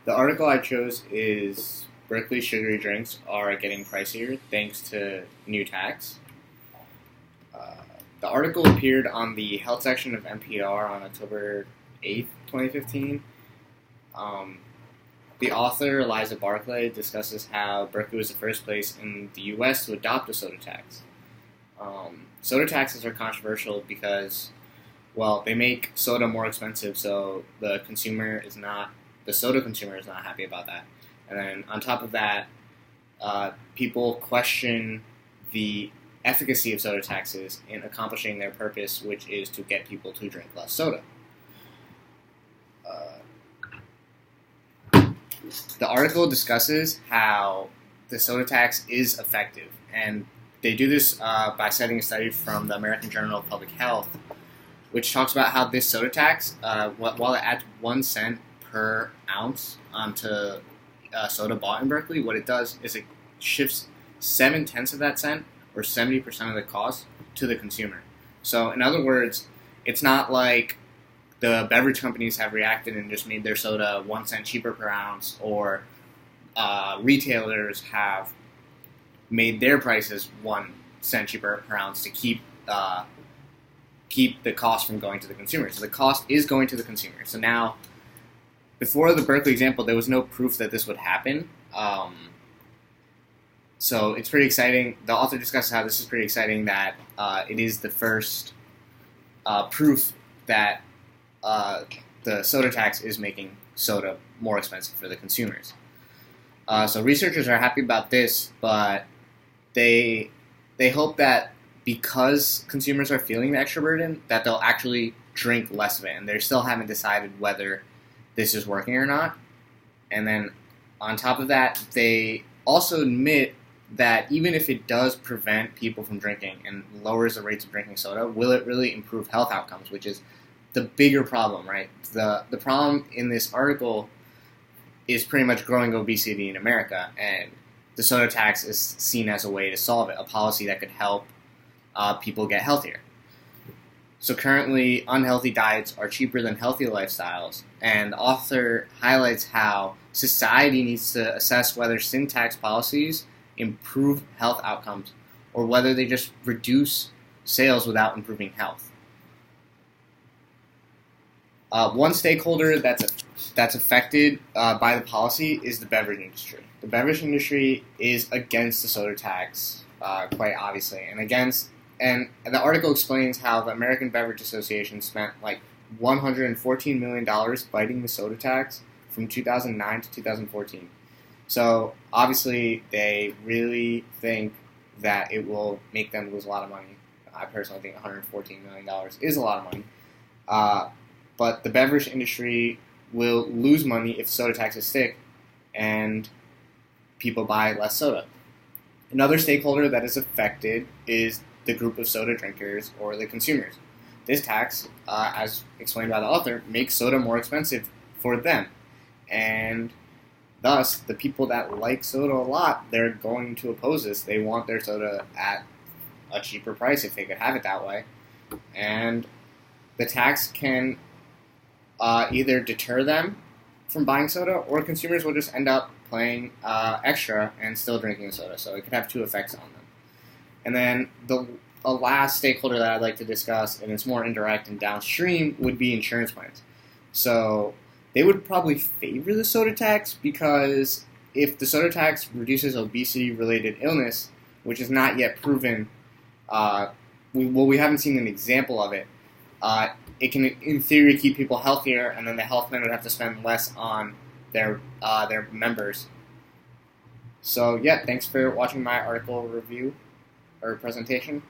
The article I chose is Berkeley sugary drinks are getting pricier thanks to new tax. Uh, the article appeared on the health section of NPR on October 8th, 2015. Um, the author, Eliza Barclay, discusses how Berkeley was the first place in the U.S. to adopt a soda tax. Soda taxes are controversial because, well, they make soda more expensive, so the soda consumer is not happy about that. And then on top of that, people question the efficacy of soda taxes in accomplishing their purpose, which is to get people to drink less soda. The article discusses how the soda tax is effective, and they do this by citing a study from the American Journal of Public Health, which talks about how this soda tax, while it adds 1 cent per ounce onto soda bought in Berkeley, what it does is it shifts 7/10 of that cent, or 70% of the cost, to the consumer. So, in other words, it's not like the beverage companies have reacted and just made their soda 1 cent cheaper per ounce, or retailers have made their prices 1 cent cheaper per ounce to keep the cost from going to the consumer. So the cost is going to the consumer. So now, before the Berkeley example, there was no proof that this would happen. So it's pretty exciting. The author discusses how this is pretty exciting, that it is the first proof that the soda tax is making soda more expensive for the consumers. So researchers are happy about this, but they hope that because consumers are feeling the extra burden, that they'll actually drink less of it, and they still haven't decided whether this is working or not. And then on top of that, they also admit that even if it does prevent people from drinking and lowers the rates of drinking soda, will it really improve health outcomes, which is the bigger problem, right? The problem in this article is pretty much growing obesity in America, and the soda tax is seen as a way to solve it, a policy that could help people get healthier. So currently, unhealthy diets are cheaper than healthy lifestyles, and the author highlights how society needs to assess whether sin tax policies improve health outcomes or whether they just reduce sales without improving health. One stakeholder that's affected by the policy is the beverage industry. The beverage industry is against the soda tax, quite obviously, and the article explains how the American Beverage Association spent like $114 million fighting the soda tax from 2009 to 2014. So obviously they really think that it will make them lose a lot of money. I personally think $114 million is a lot of money. But the beverage industry will lose money if soda taxes stick and people buy less soda. Another stakeholder that is affected is the group of soda drinkers or the consumers. This tax, as explained by the author, makes soda more expensive for them. And thus, the people that like soda a lot, they're going to oppose this. They want their soda at a cheaper price if they could have it that way. And the tax can either deter them from buying soda, or consumers will just end up paying extra and still drinking the soda. So it could have two effects on them. And then a last stakeholder that I'd like to discuss, and it's more indirect and downstream, would be insurance plans. So they would probably favor the soda tax, because if the soda tax reduces obesity-related illness, which is not yet proven, we haven't seen an example of it, it can, in theory, keep people healthier, and then the health plan would have to spend less on their members. So, yeah, thanks for watching my article review or presentation.